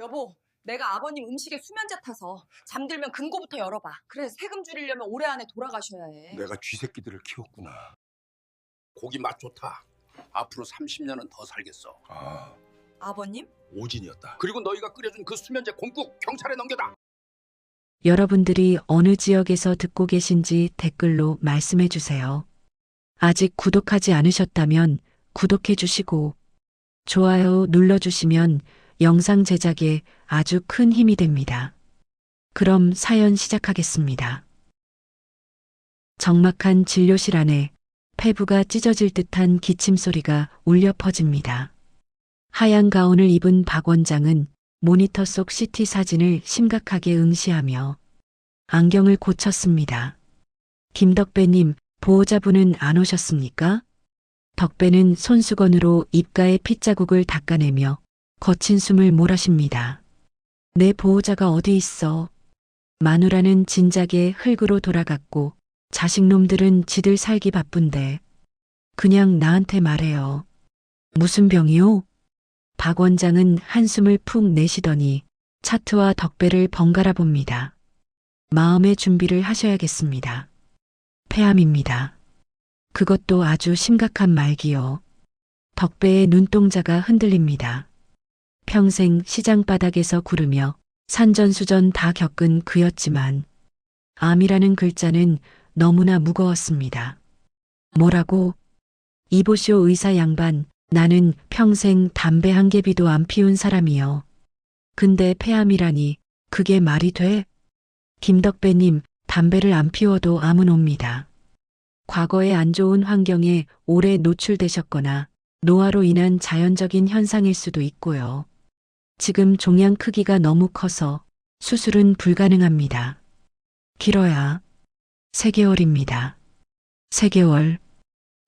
여보, 내가 아버님 음식에 수면제 타서 잠들면 금고부터 열어봐. 그래, 세금 줄이려면 올해 안에 돌아가셔야 해. 내가 쥐새끼들을 키웠구나. 고기 맛 좋다. 앞으로 30년은 더 살겠어. 아버님? 오진이었다. 그리고 너희가 끓여준 그 수면제 공국 경찰에 넘겨다. 여러분들이 어느 지역에서 듣고 계신지 댓글로 말씀해 주세요. 아직 구독하지 않으셨다면 구독해 주시고 좋아요 눌러 주시면 영상 제작에 아주 큰 힘이 됩니다. 그럼 사연 시작하겠습니다. 적막한 진료실 안에 폐부가 찢어질 듯한 기침 소리가 울려 퍼집니다. 하얀 가운을 입은 박 원장은 모니터 속 CT 사진을 심각하게 응시하며 안경을 고쳤습니다. 김덕배님, 보호자분은 안 오셨습니까? 덕배는 손수건으로 입가에 핏자국을 닦아내며 거친 숨을 몰아쉽니다. 내 보호자가 어디 있어? 마누라는 진작에 흙으로 돌아갔고 자식놈들은 지들 살기 바쁜데 그냥 나한테 말해요. 무슨 병이요? 박 원장은 한숨을 푹 내쉬더니 차트와 덕배를 번갈아 봅니다. 마음의 준비를 하셔야겠습니다. 폐암입니다. 그것도 아주 심각한 말기요. 덕배의 눈동자가 흔들립니다. 평생 시장 바닥에서 구르며 산전수전 다 겪은 그였지만 암이라는 글자는 너무나 무거웠습니다. 뭐라고? 이보시오 의사 양반, 나는 평생 담배 한 개비도 안 피운 사람이요. 근데 폐암이라니 그게 말이 돼? 김덕배님, 담배를 안 피워도 암은 옵니다. 과거의 안 좋은 환경에 오래 노출되셨거나 노화로 인한 자연적인 현상일 수도 있고요. 지금 종양 크기가 너무 커서 수술은 불가능합니다. 길어야 3개월입니다. 3개월.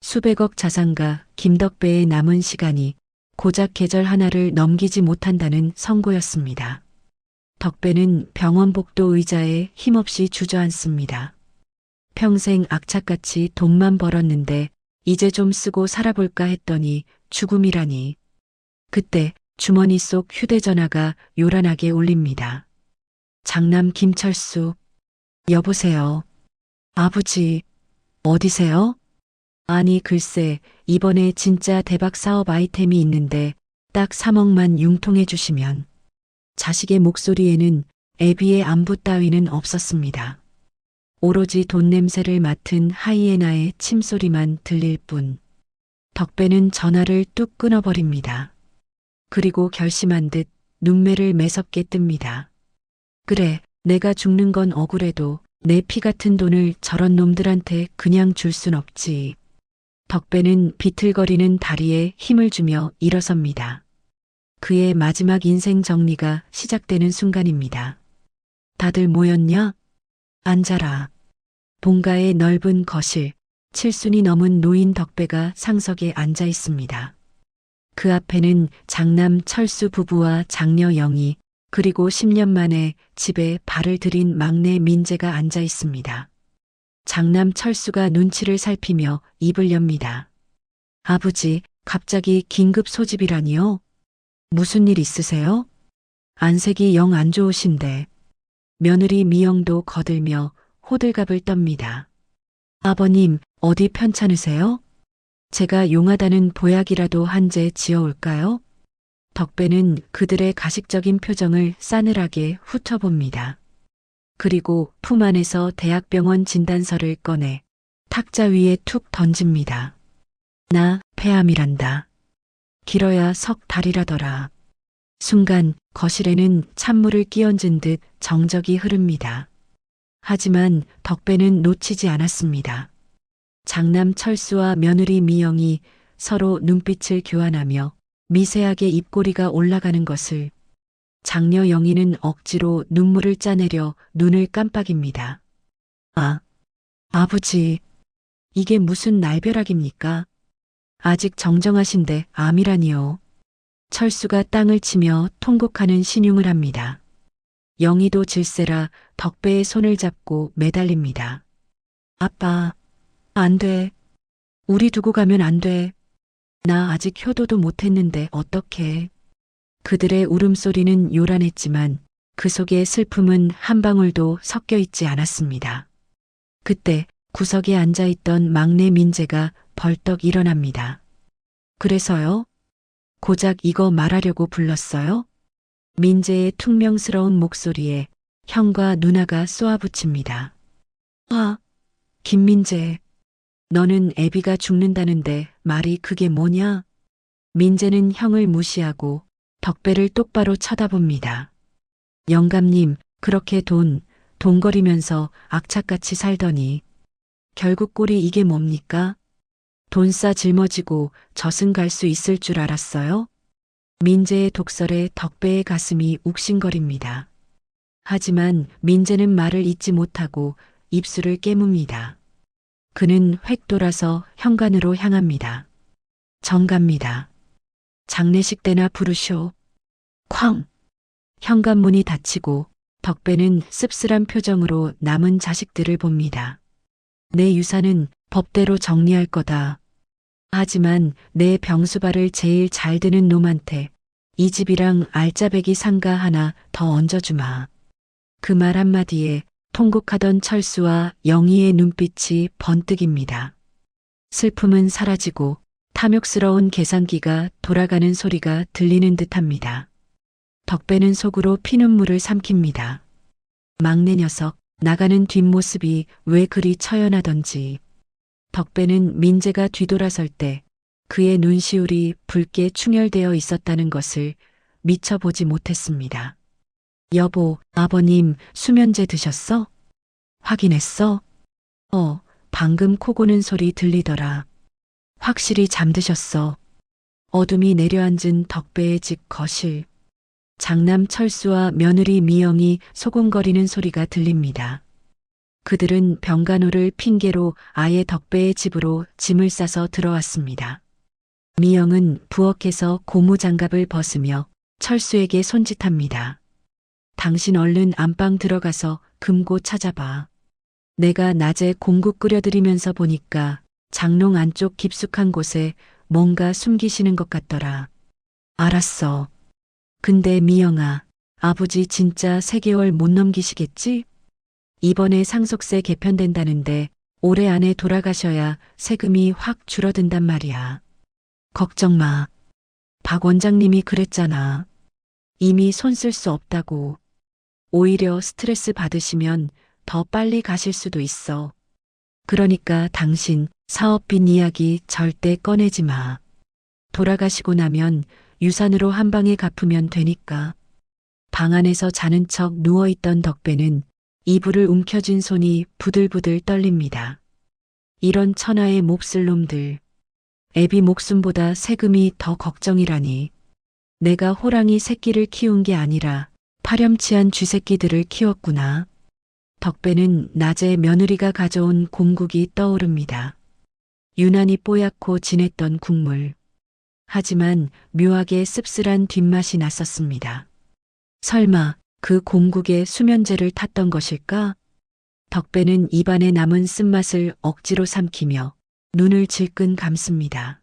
수백억 자산가 김덕배의 남은 시간이 고작 계절 하나를 넘기지 못한다는 선고였습니다. 덕배는 병원 복도 의자에 힘없이 주저앉습니다. 평생 악착같이 돈만 벌었는데 이제 좀 쓰고 살아볼까 했더니 죽음이라니. 그때 주머니 속 휴대전화가 요란하게 울립니다. 장남 김철수. 여보세요. 아버지, 어디세요? 아니 글쎄 이번에 진짜 대박 사업 아이템이 있는데 딱 3억만 융통해 주시면. 자식의 목소리에는 애비의 안부 따위는 없었습니다. 오로지 돈 냄새를 맡은 하이에나의 침소리만 들릴 뿐. 덕배는 전화를 뚝 끊어버립니다. 그리고 결심한 듯 눈매를 매섭게 뜹니다. 그래, 내가 죽는 건 억울해도 내 피 같은 돈을 저런 놈들한테 그냥 줄 순 없지. 덕배는 비틀거리는 다리에 힘을 주며 일어섭니다. 그의 마지막 인생 정리가 시작되는 순간입니다. 다들 모였냐? 앉아라. 본가의 넓은 거실, 7순이 넘은 노인 덕배가 상석에 앉아 있습니다. 그 앞에는 장남 철수 부부와 장녀 영희, 그리고 10년 만에 집에 발을 들인 막내 민재가 앉아 있습니다. 장남 철수가 눈치를 살피며 입을 엽니다. 아버지, 갑자기 긴급 소집이라니요? 무슨 일 있으세요? 안색이 영 안 좋으신데. 며느리 미영도 거들며 호들갑을 떱니다. 아버님, 어디 편찮으세요? 제가 용하다는 보약이라도 한 제 지어올까요? 덕배는 그들의 가식적인 표정을 싸늘하게 훑어봅니다. 그리고 품 안에서 대학병원 진단서를 꺼내 탁자 위에 툭 던집니다. 나 폐암이란다. 길어야 석 달이라더라. 순간 거실에는 찬물을 끼얹은 듯 정적이 흐릅니다. 하지만 덕배는 놓치지 않았습니다. 장남 철수와 며느리 미영이 서로 눈빛을 교환하며 미세하게 입꼬리가 올라가는 것을 장녀 영희는 억지로 눈물을 짜내려 눈을 깜빡입니다. 아, 아버지, 이게 무슨 날벼락입니까? 아직 정정하신데 암이라니요. 철수가 땅을 치며 통곡하는 신용을 합니다. 영희도 질세라 덕배의 손을 잡고 매달립니다. 아빠, 안 돼. 우리 두고 가면 안 돼. 나 아직 효도도 못했는데 어떡해. 그들의 울음소리는 요란했지만 그 속에 슬픔은 한 방울도 섞여 있지 않았습니다. 그때 구석에 앉아있던 막내 민재가 벌떡 일어납니다. 그래서요? 고작 이거 말하려고 불렀어요? 민재의 퉁명스러운 목소리에 형과 누나가 쏘아붙입니다. 아, 김민재. 너는 애비가 죽는다는데 말이 그게 뭐냐? 민재는 형을 무시하고 덕배를 똑바로 쳐다봅니다. 영감님, 그렇게 돈거리면서 악착같이 살더니 결국 꼴이 이게 뭡니까? 돈 싸 짊어지고 저승 갈 수 있을 줄 알았어요? 민재의 독설에 덕배의 가슴이 욱신거립니다. 하지만 민재는 말을 잇지 못하고 입술을 깨뭅니다. 그는 획 돌아서 현관으로 향합니다. 정갑니다. 장례식 때나 부르쇼. 쾅! 현관문이 닫히고 덕배는 씁쓸한 표정으로 남은 자식들을 봅니다. 내 유산은 법대로 정리할 거다. 하지만 내 병수발을 제일 잘 드는 놈한테 이 집이랑 알짜배기 상가 하나 더 얹어주마. 그 말 한마디에 통곡하던 철수와 영희의 눈빛이 번뜩입니다. 슬픔은 사라지고 탐욕스러운 계산기가 돌아가는 소리가 들리는 듯합니다. 덕배는 속으로 피눈물을 삼킵니다. 막내 녀석, 나가는 뒷모습이 왜 그리 처연하던지. 덕배는 민재가 뒤돌아설 때 그의 눈시울이 붉게 충혈되어 있었다는 것을 미처 보지 못했습니다. 여보, 아버님 수면제 드셨어? 확인했어? 방금 코 고는 소리 들리더라. 확실히 잠드셨어. 어둠이 내려앉은 덕배의 집 거실. 장남 철수와 며느리 미영이 소곤거리는 소리가 들립니다. 그들은 병간호를 핑계로 아예 덕배의 집으로 짐을 싸서 들어왔습니다. 미영은 부엌에서 고무장갑을 벗으며 철수에게 손짓합니다. 당신 얼른 안방 들어가서 금고 찾아봐. 내가 낮에 공국 끓여드리면서 보니까 장롱 안쪽 깊숙한 곳에 뭔가 숨기시는 것 같더라. 알았어. 근데 미영아, 아버지 진짜 3개월 못 넘기시겠지? 이번에 상속세 개편된다는데 올해 안에 돌아가셔야 세금이 확 줄어든단 말이야. 걱정 마. 박 원장님이 그랬잖아. 이미 손 쓸 수 없다고. 오히려 스트레스 받으시면 더 빨리 가실 수도 있어. 그러니까 당신 사업빈 이야기 절대 꺼내지 마. 돌아가시고 나면 유산으로 한 방에 갚으면 되니까. 방 안에서 자는 척 누워있던 덕배는 이불을 움켜쥔 손이 부들부들 떨립니다. 이런 천하의 몹쓸 놈들. 애비 목숨보다 세금이 더 걱정이라니. 내가 호랑이 새끼를 키운 게 아니라 파렴치한 쥐새끼들을 키웠구나. 덕배는 낮에 며느리가 가져온 공국이 떠오릅니다. 유난히 뽀얗고 진했던 국물. 하지만 묘하게 씁쓸한 뒷맛이 났었습니다. 설마 그 공국에 수면제를 탔던 것일까? 덕배는 입안에 남은 쓴맛을 억지로 삼키며 눈을 질끈 감습니다.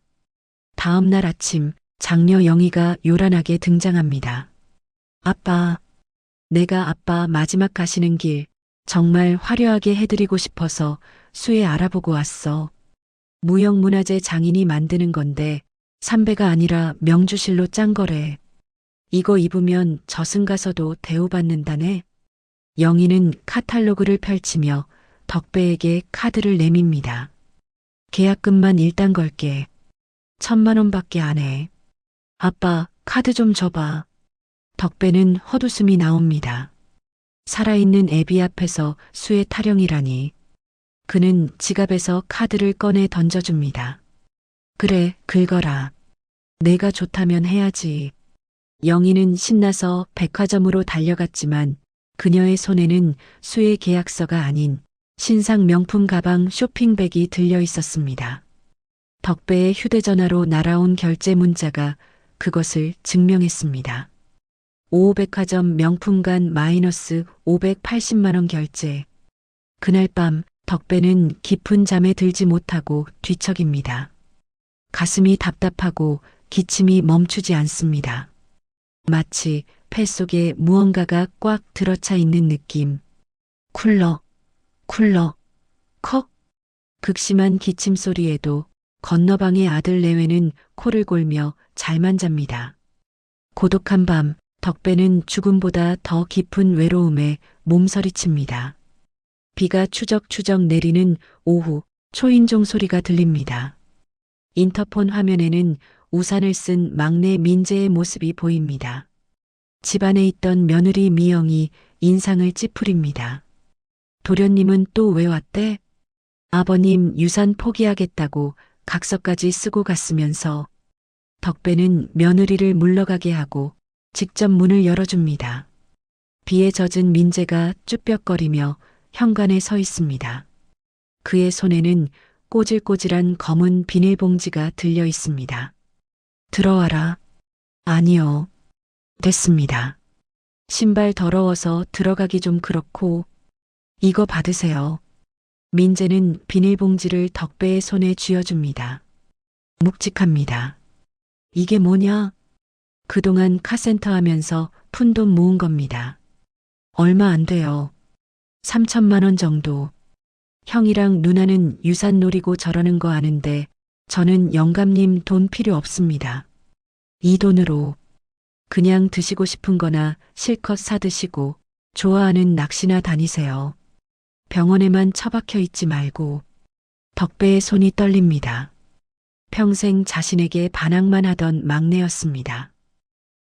다음 날 아침 장녀 영희가 요란하게 등장합니다. 아빠, 내가 아빠 마지막 가시는 길 정말 화려하게 해드리고 싶어서 수에 알아보고 왔어. 무형문화재 장인이 만드는 건데 삼배가 아니라 명주실로 짠 거래. 이거 입으면 저승 가서도 대우받는다네. 영희는 카탈로그를 펼치며 덕배에게 카드를 내밉니다. 계약금만 일단 걸게. 1,000만 원밖에 안 해. 아빠, 카드 좀 줘봐. 덕배는 헛웃음이 나옵니다. 살아있는 애비 앞에서 수의 타령이라니. 그는 지갑에서 카드를 꺼내 던져줍니다. 그래, 긁어라. 내가 좋다면 해야지. 영희는 신나서 백화점으로 달려갔지만 그녀의 손에는 수의 계약서가 아닌 신상 명품 가방 쇼핑백이 들려 있었습니다. 덕배의 휴대전화로 날아온 결제 문자가 그것을 증명했습니다. 5백화점 명품관 마이너스 580만 원 결제. 그날 밤 덕배는 깊은 잠에 들지 못하고 뒤척입니다. 가슴이 답답하고 기침이 멈추지 않습니다. 마치 폐 속에 무언가가 꽉 들어차 있는 느낌. 쿨럭, 쿨럭, 컥. 극심한 기침 소리에도 건너방의 아들 내외는 코를 골며 잘만 잡니다. 고독한 밤, 덕배는 죽음보다 더 깊은 외로움에 몸서리칩니다. 비가 추적추적 내리는 오후, 초인종 소리가 들립니다. 인터폰 화면에는 우산을 쓴 막내 민재의 모습이 보입니다. 집안에 있던 며느리 미영이 인상을 찌푸립니다. 도련님은 또 왜 왔대? 아버님 유산 포기하겠다고 각서까지 쓰고 갔으면서. 덕배는 며느리를 물러가게 하고 직접 문을 열어줍니다. 비에 젖은 민재가 쭈뼛거리며 현관에 서 있습니다. 그의 손에는 꼬질꼬질한 검은 비닐봉지가 들려 있습니다. 들어와라. 아니요. 됐습니다. 신발 더러워서 들어가기 좀 그렇고. 이거 받으세요. 민재는 비닐봉지를 덕배의 손에 쥐어줍니다. 묵직합니다. 이게 뭐냐? 그동안 카센터 하면서 푼돈 모은 겁니다. 얼마 안 돼요. 3천만 원 정도. 형이랑 누나는 유산 노리고 저러는 거 아는데 저는 영감님 돈 필요 없습니다. 이 돈으로 그냥 드시고 싶은 거나 실컷 사드시고 좋아하는 낚시나 다니세요. 병원에만 처박혀 있지 말고. 덕배의 손이 떨립니다. 평생 자신에게 반항만 하던 막내였습니다.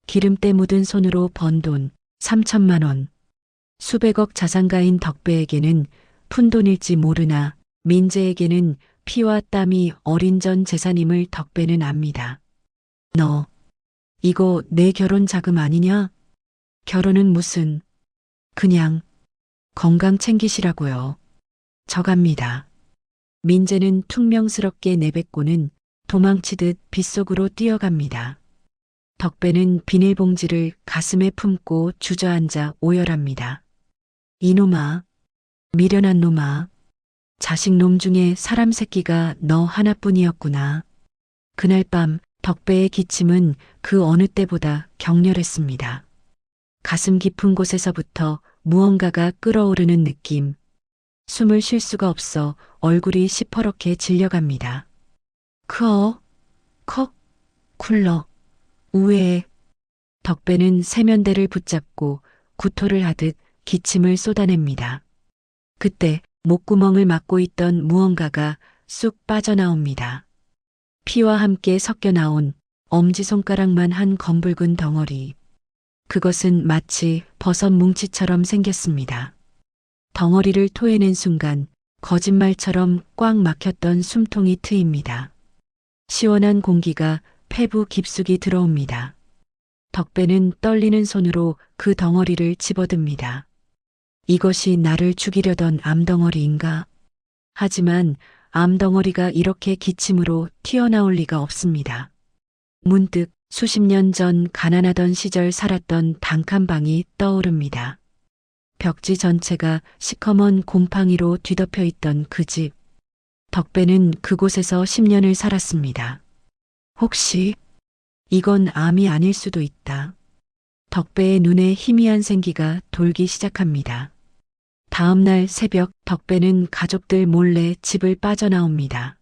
기름때 묻은 손으로 번 돈 3천만 원. 수백억 자산가인 덕배에게는 푼돈일지 모르나 민재에게는 피와 땀이 어린 전 재산임을 덕배는 압니다. 너, 이거 내 결혼 자금 아니냐? 결혼은 무슨, 그냥 건강 챙기시라고요. 저갑니다. 민재는 퉁명스럽게 내뱉고는 도망치듯 빗속으로 뛰어갑니다. 덕배는 비닐봉지를 가슴에 품고 주저앉아 오열합니다. 이놈아, 미련한 놈아, 자식놈 중에 사람 새끼가 너 하나뿐이었구나. 그날 밤 덕배의 기침은 그 어느 때보다 격렬했습니다. 가슴 깊은 곳에서부터 무언가가 끓어오르는 느낌. 숨을 쉴 수가 없어 얼굴이 시퍼렇게 질려갑니다. 크어, 컥, 쿨러, 우회에. 덕배는 세면대를 붙잡고 구토를 하듯 기침을 쏟아냅니다. 그때 목구멍을 막고 있던 무언가가 쑥 빠져나옵니다. 피와 함께 섞여 나온 엄지손가락만 한 검붉은 덩어리. 그것은 마치 버섯 뭉치처럼 생겼습니다. 덩어리를 토해낸 순간 거짓말처럼 꽉 막혔던 숨통이 트입니다. 시원한 공기가 폐부 깊숙이 들어옵니다. 덕배는 떨리는 손으로 그 덩어리를 집어듭니다. 이것이 나를 죽이려던 암덩어리인가? 하지만 암덩어리가 이렇게 기침으로 튀어나올 리가 없습니다. 문득 수십 년 전 가난하던 시절 살았던 단칸방이 떠오릅니다. 벽지 전체가 시커먼 곰팡이로 뒤덮여 있던 그 집. 덕배는 그곳에서 10년을 살았습니다. 혹시 이건 암이 아닐 수도 있다. 덕배의 눈에 희미한 생기가 돌기 시작합니다. 다음 날 새벽 덕배는 가족들 몰래 집을 빠져나옵니다.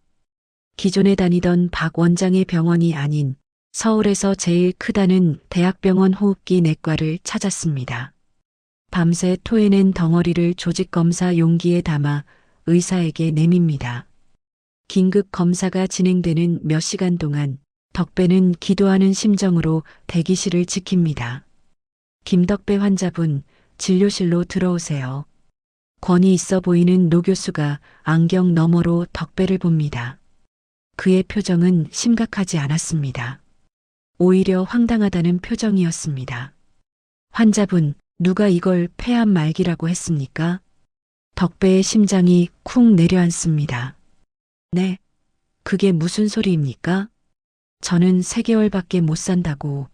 기존에 다니던 박 원장의 병원이 아닌 서울에서 제일 크다는 대학병원 호흡기 내과를 찾았습니다. 밤새 토해낸 덩어리를 조직검사 용기에 담아 의사에게 내밉니다. 긴급 검사가 진행되는 몇 시간 동안 덕배는 기도하는 심정으로 대기실을 지킵니다. 김덕배 환자분, 진료실로 들어오세요. 권위 있어 보이는 노 교수가 안경 너머로 덕배를 봅니다. 그의 표정은 심각하지 않았습니다. 오히려 황당하다는 표정이었습니다. 환자분, 누가 이걸 폐암 말기라고 했습니까? 덕배의 심장이 쿵 내려앉습니다. 네, 그게 무슨 소리입니까? 저는 3개월밖에 못 산다고.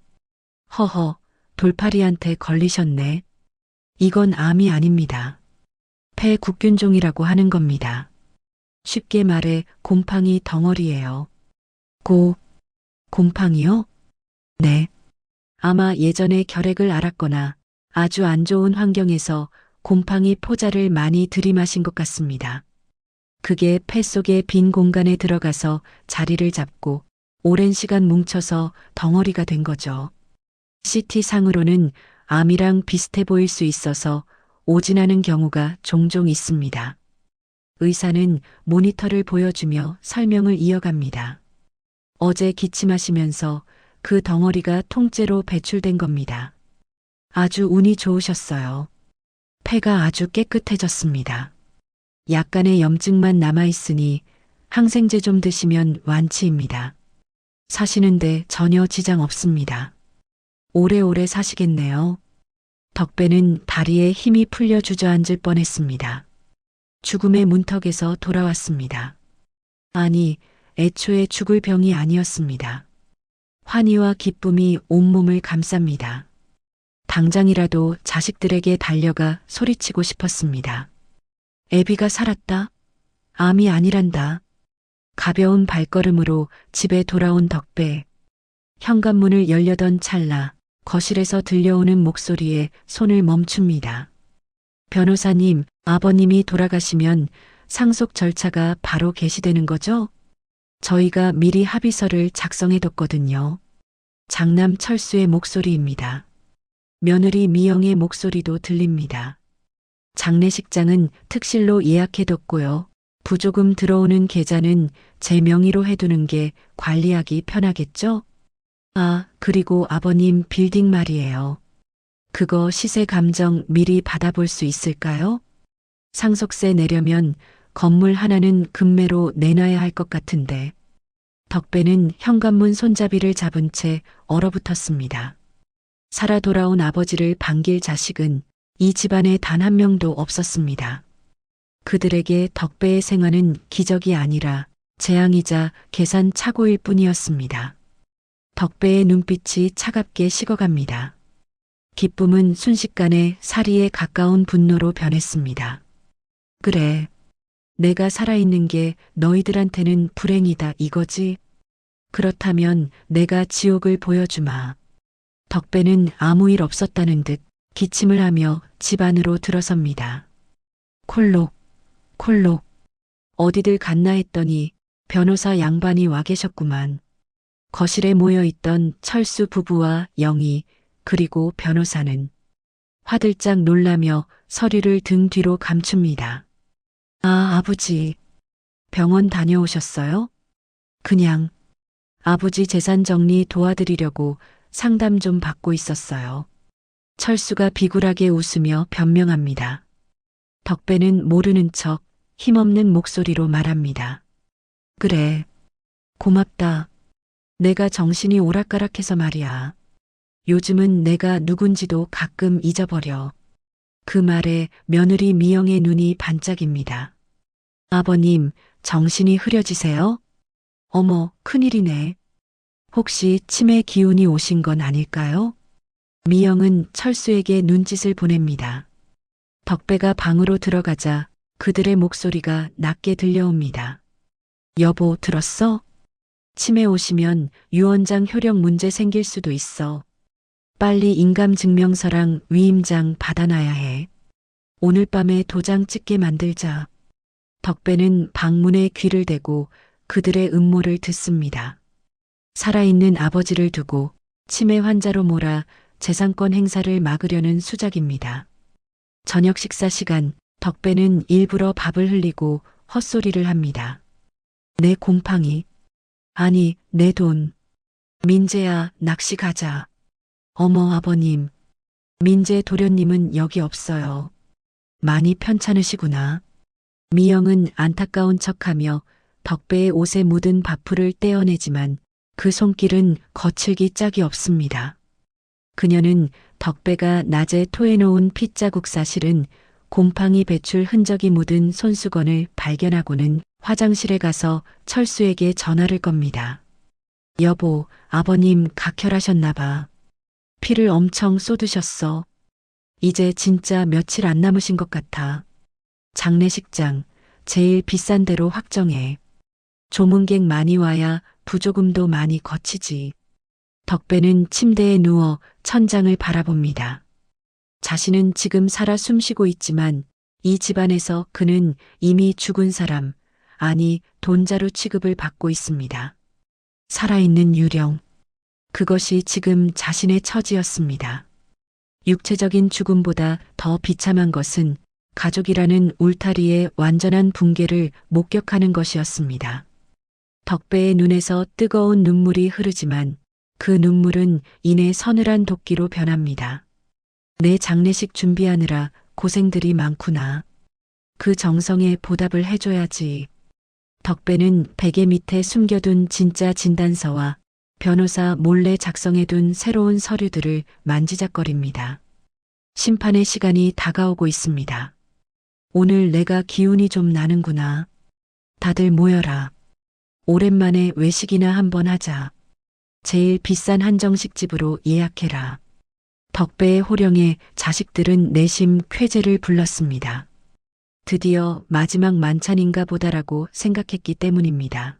허허, 돌팔이한테 걸리셨네. 이건 암이 아닙니다. 폐국균종이라고 하는 겁니다. 쉽게 말해 곰팡이 덩어리예요. 곰팡이요? 네. 아마 예전에 결핵을 앓았거나 아주 안 좋은 환경에서 곰팡이 포자를 많이 들이마신 것 같습니다. 그게 폐 속의 빈 공간에 들어가서 자리를 잡고 오랜 시간 뭉쳐서 덩어리가 된 거죠. CT상으로는 암이랑 비슷해 보일 수 있어서 오진하는 경우가 종종 있습니다. 의사는 모니터를 보여주며 설명을 이어갑니다. 어제 기침하시면서 그 덩어리가 통째로 배출된 겁니다. 아주 운이 좋으셨어요. 폐가 아주 깨끗해졌습니다. 약간의 염증만 남아있으니 항생제 좀 드시면 완치입니다. 사시는데 전혀 지장 없습니다. 오래오래 사시겠네요. 덕배는 다리에 힘이 풀려 주저앉을 뻔했습니다. 죽음의 문턱에서 돌아왔습니다. 아니, 애초에 죽을 병이 아니었습니다. 환희와 기쁨이 온몸을 감쌉니다. 당장이라도 자식들에게 달려가 소리치고 싶었습니다. 애비가 살았다. 암이 아니란다. 가벼운 발걸음으로 집에 돌아온 덕배. 현관문을 열려던 찰나 거실에서 들려오는 목소리에 손을 멈춥니다. 변호사님, 아버님이 돌아가시면 상속 절차가 바로 개시되는 거죠? 저희가 미리 합의서를 작성해뒀거든요. 장남 철수의 목소리입니다. 며느리 미영의 목소리도 들립니다. 장례식장은 특실로 예약해뒀고요. 부조금 들어오는 계좌는 제 명의로 해두는 게 관리하기 편하겠죠? 아, 그리고 아버님 빌딩 말이에요. 그거 시세 감정 미리 받아볼 수 있을까요? 상속세 내려면 건물 하나는 금매로 내놔야 할 것 같은데. 덕배는 현관문 손잡이를 잡은 채 얼어붙었습니다. 살아 돌아온 아버지를 반길 자식은 이 집안에 단 한 명도 없었습니다. 그들에게 덕배의 생화는 기적이 아니라 재앙이자 계산 착오일 뿐이었습니다. 덕배의 눈빛이 차갑게 식어갑니다. 기쁨은 순식간에 사리에 가까운 분노로 변했습니다. 그래, 내가 살아있는 게 너희들한테는 불행이다 이거지? 그렇다면 내가 지옥을 보여주마. 덕배는 아무 일 없었다는 듯 기침을 하며 집 안으로 들어섭니다. 콜록, 콜록. 어디들 갔나 했더니 변호사 양반이 와 계셨구만. 거실에 모여있던 철수 부부와 영희 그리고 변호사는 화들짝 놀라며 서류를 등 뒤로 감춥니다. 아, 아버지. 병원 다녀오셨어요? 그냥 아버지 재산 정리 도와드리려고 상담 좀 받고 있었어요. 철수가 비굴하게 웃으며 변명합니다. 덕배는 모르는 척 힘없는 목소리로 말합니다. 그래, 고맙다. 내가 정신이 오락가락해서 말이야. 요즘은 내가 누군지도 가끔 잊어버려. 그 말에 며느리 미영의 눈이 반짝입니다. 아버님, 정신이 흐려지세요? 어머, 큰일이네. 혹시 치매 기운이 오신 건 아닐까요? 미영은 철수에게 눈짓을 보냅니다. 덕배가 방으로 들어가자 그들의 목소리가 낮게 들려옵니다. 여보, 들었어? 치매 오시면 유언장 효력 문제 생길 수도 있어. 빨리 인감증명서랑 위임장 받아놔야 해. 오늘 밤에 도장 찍게 만들자. 덕배는 방문에 귀를 대고 그들의 음모를 듣습니다. 살아있는 아버지를 두고 치매 환자로 몰아 재산권 행사를 막으려는 수작입니다. 저녁 식사 시간, 덕배는 일부러 밥을 흘리고 헛소리를 합니다. 내 곰팡이. 아니, 내 돈. 민재야, 낚시 가자. 어머, 아버님. 민재 도련님은 여기 없어요. 많이 편찮으시구나. 미영은 안타까운 척하며 덕배의 옷에 묻은 밥풀을 떼어내지만 그 손길은 거칠기 짝이 없습니다. 그녀는 덕배가 낮에 토해놓은 핏자국 사실은 곰팡이 배출 흔적이 묻은 손수건을 발견하고는 화장실에 가서 철수에게 전화를 겁니다. 여보, 아버님 각혈하셨나 봐. 피를 엄청 쏟으셨어. 이제 진짜 며칠 안 남으신 것 같아. 장례식장, 제일 비싼 데로 확정해. 조문객 많이 와야 부조금도 많이 거치지. 덕배는 침대에 누워 천장을 바라봅니다. 자신은 지금 살아 숨쉬고 있지만 이 집안에서 그는 이미 죽은 사람, 아니 돈자루 취급을 받고 있습니다. 살아있는 유령. 그것이 지금 자신의 처지였습니다. 육체적인 죽음보다 더 비참한 것은 가족이라는 울타리의 완전한 붕괴를 목격하는 것이었습니다. 덕배의 눈에서 뜨거운 눈물이 흐르지만 그 눈물은 이내 서늘한 도끼로 변합니다. 내 장례식 준비하느라 고생들이 많구나. 그 정성에 보답을 해줘야지. 덕배는 베개 밑에 숨겨둔 진짜 진단서와 변호사 몰래 작성해둔 새로운 서류들을 만지작거립니다. 심판의 시간이 다가오고 있습니다. 오늘 내가 기운이 좀 나는구나. 다들 모여라. 오랜만에 외식이나 한번 하자. 제일 비싼 한정식 집으로 예약해라. 덕배의 호령에 자식들은 내심 쾌재를 불렀습니다. 드디어 마지막 만찬인가 보다라고 생각했기 때문입니다.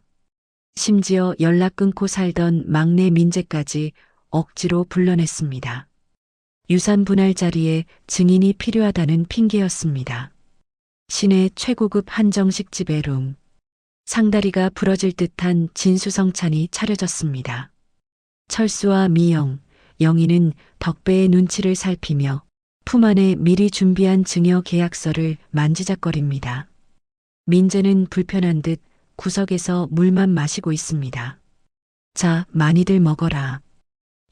심지어 연락 끊고 살던 막내 민재까지 억지로 불러냈습니다. 유산 분할 자리에 증인이 필요하다는 핑계였습니다. 시내 최고급 한정식 집의 룸. 상다리가 부러질 듯한 진수성찬이 차려졌습니다. 철수와 미영, 영희는 덕배의 눈치를 살피며 품 안에 미리 준비한 증여 계약서를 만지작거립니다. 민재는 불편한 듯 구석에서 물만 마시고 있습니다. 자, 많이들 먹어라.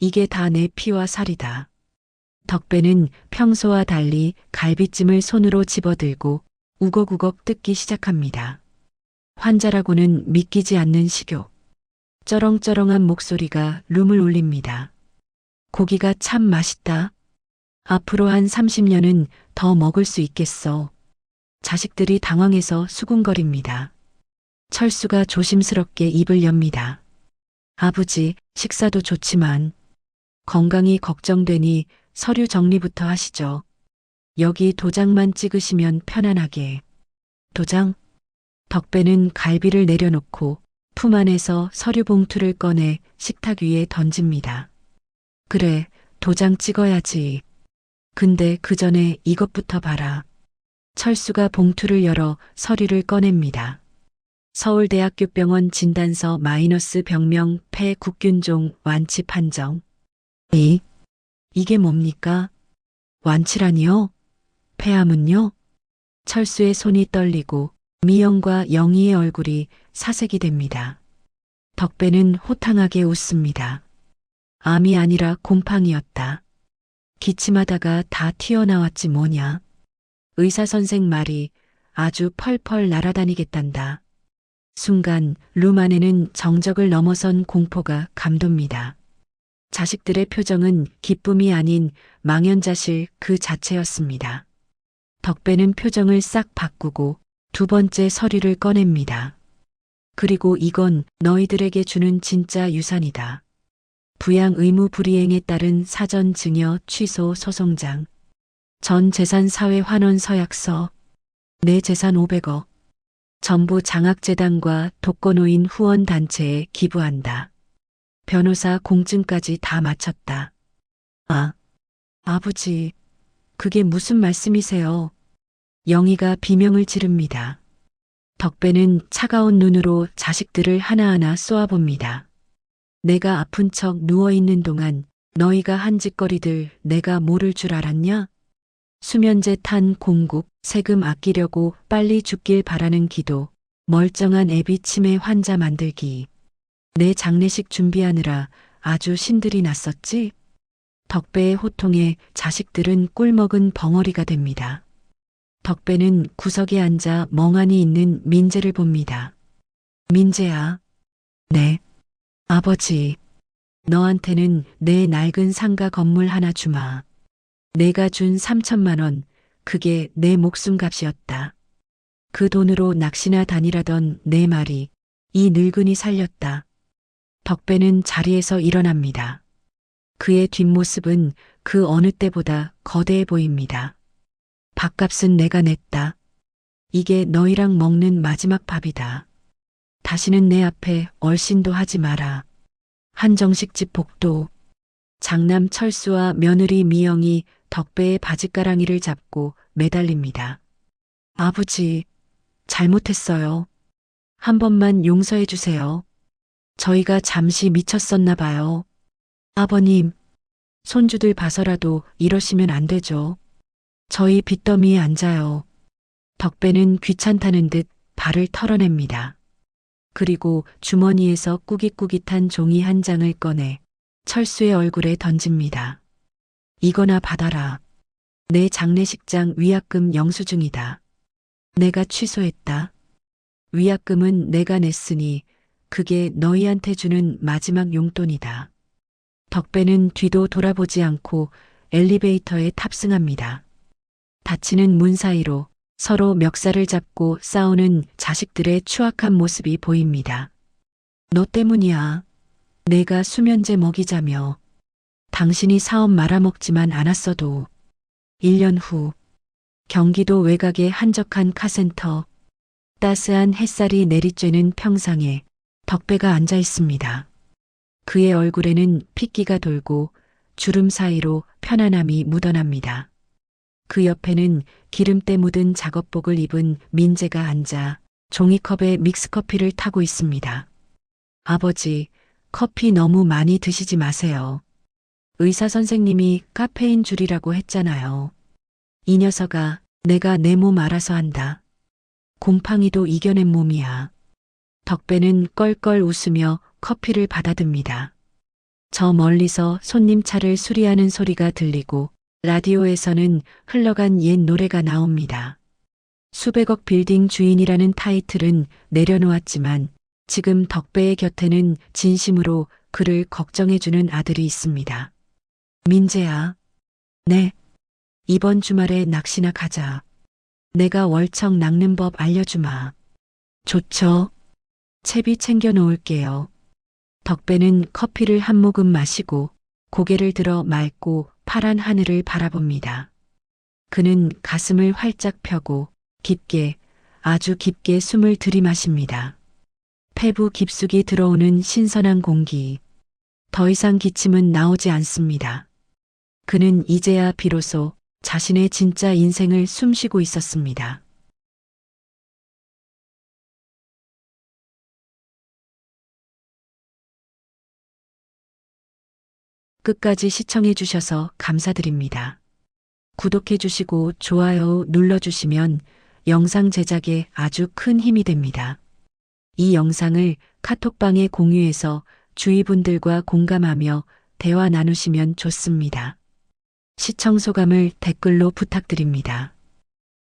이게 다 내 피와 살이다. 덕배는 평소와 달리 갈비찜을 손으로 집어들고 우걱우걱 뜯기 시작합니다. 환자라고는 믿기지 않는 식욕. 쩌렁쩌렁한 목소리가 룸을 울립니다. 고기가 참 맛있다. 앞으로 한 30년은 더 먹을 수 있겠어. 자식들이 당황해서 수군거립니다. 철수가 조심스럽게 입을 엽니다. 아버지, 식사도 좋지만 건강이 걱정되니 서류 정리부터 하시죠. 여기 도장만 찍으시면 편안하게. 도장? 덕배는 갈비를 내려놓고 품 안에서 서류 봉투를 꺼내 식탁 위에 던집니다. 그래, 도장 찍어야지. 근데 그 전에 이것부터 봐라. 철수가 봉투를 열어 서류를 꺼냅니다. 서울대학교 병원 진단서 마이너스 병명 폐국균종 완치 판정. 이게 뭡니까? 완치라니요? 폐암은요? 철수의 손이 떨리고 미영과 영희의 얼굴이 사색이 됩니다. 덕배는 호탕하게 웃습니다. 암이 아니라 곰팡이였다. 기침하다가 다 튀어나왔지 뭐냐. 의사 선생 말이 아주 펄펄 날아다니겠단다. 순간 룸 안에는 정적을 넘어선 공포가 감돕니다. 자식들의 표정은 기쁨이 아닌 망연자실 그 자체였습니다. 덕배는 표정을 싹 바꾸고 두 번째 서류를 꺼냅니다. 그리고 이건 너희들에게 주는 진짜 유산이다. 부양 의무 불이행에 따른 사전 증여 취소 소송장. 전 재산 사회 환원 서약서. 내 재산 500억. 전부 장학재단과 독거노인 후원단체에 기부한다. 변호사 공증까지 다 마쳤다. 아버지, 그게 무슨 말씀이세요? 영희가 비명을 지릅니다. 덕배는 차가운 눈으로 자식들을 하나하나 쏘아봅니다. 내가 아픈 척 누워있는 동안 너희가 한 짓거리들 내가 모를 줄 알았냐? 수면제 탄 공국, 세금 아끼려고 빨리 죽길 바라는 기도, 멀쩡한 애비 치매 환자 만들기. 내 장례식 준비하느라 아주 신들이 났었지? 덕배의 호통에 자식들은 꿀먹은 벙어리가 됩니다. 덕배는 구석에 앉아 멍하니 있는 민재를 봅니다. 민재야. 네. 아버지. 너한테는 내 낡은 상가 건물 하나 주마. 내가 준 3천만 원, 그게 내 목숨값이었다. 그 돈으로 낚시나 다니라던 내 말이 이 늙은이 살렸다. 덕배는 자리에서 일어납니다. 그의 뒷모습은 그 어느 때보다 거대해 보입니다. 밥값은 내가 냈다. 이게 너희랑 먹는 마지막 밥이다. 다시는 내 앞에 얼씬도 하지 마라. 한정식 집 복도. 장남 철수와 며느리 미영이 덕배의 바짓가랑이를 잡고 매달립니다. 아버지, 잘못했어요. 한 번만 용서해 주세요. 저희가 잠시 미쳤었나 봐요. 아버님, 손주들 봐서라도 이러시면 안 되죠. 저희 빚더미에 앉아요. 덕배는 귀찮다는 듯 발을 털어냅니다. 그리고 주머니에서 꾸깃꾸깃한 종이 한 장을 꺼내 철수의 얼굴에 던집니다. 이거나 받아라. 내 장례식장 위약금 영수증이다. 내가 취소했다. 위약금은 내가 냈으니 그게 너희한테 주는 마지막 용돈이다. 덕배는 뒤도 돌아보지 않고 엘리베이터에 탑승합니다. 닫히는 문 사이로 서로 멱살을 잡고 싸우는 자식들의 추악한 모습이 보입니다. 너 때문이야. 내가 수면제 먹이자며. 당신이 사업 말아먹지만 않았어도. 1년 후 경기도 외곽의 한적한 카센터. 따스한 햇살이 내리쬐는 평상에 덕배가 앉아 있습니다. 그의 얼굴에는 핏기가 돌고 주름 사이로 편안함이 묻어납니다. 그 옆에는 기름때 묻은 작업복을 입은 민재가 앉아 종이컵에 믹스커피를 타고 있습니다. 아버지, 커피 너무 많이 드시지 마세요. 의사 선생님이 카페인 줄이라고 했잖아요. 이 녀석아, 내가 내 몸 알아서 한다. 곰팡이도 이겨낸 몸이야. 덕배는 껄껄 웃으며 커피를 받아듭니다. 저 멀리서 손님 차를 수리하는 소리가 들리고 라디오에서는 흘러간 옛 노래가 나옵니다. 수백억 빌딩 주인이라는 타이틀은 내려놓았지만 지금 덕배의 곁에는 진심으로 그를 걱정해주는 아들이 있습니다. 민재야. 네. 이번 주말에 낚시나 가자. 내가 월척 낚는 법 알려주마. 좋죠. 채비 챙겨 놓을게요. 덕배는 커피를 한 모금 마시고 고개를 들어 맑고 파란 하늘을 바라봅니다. 그는 가슴을 활짝 펴고 깊게, 아주 깊게 숨을 들이마십니다. 폐부 깊숙이 들어오는 신선한 공기. 더 이상 기침은 나오지 않습니다. 그는 이제야 비로소 자신의 진짜 인생을 숨쉬고 있었습니다. 끝까지 시청해 주셔서 감사드립니다. 구독해 주시고 좋아요 눌러 주시면 영상 제작에 아주 큰 힘이 됩니다. 이 영상을 카톡방에 공유해서 주위 분들과 공감하며 대화 나누시면 좋습니다. 시청 소감을 댓글로 부탁드립니다.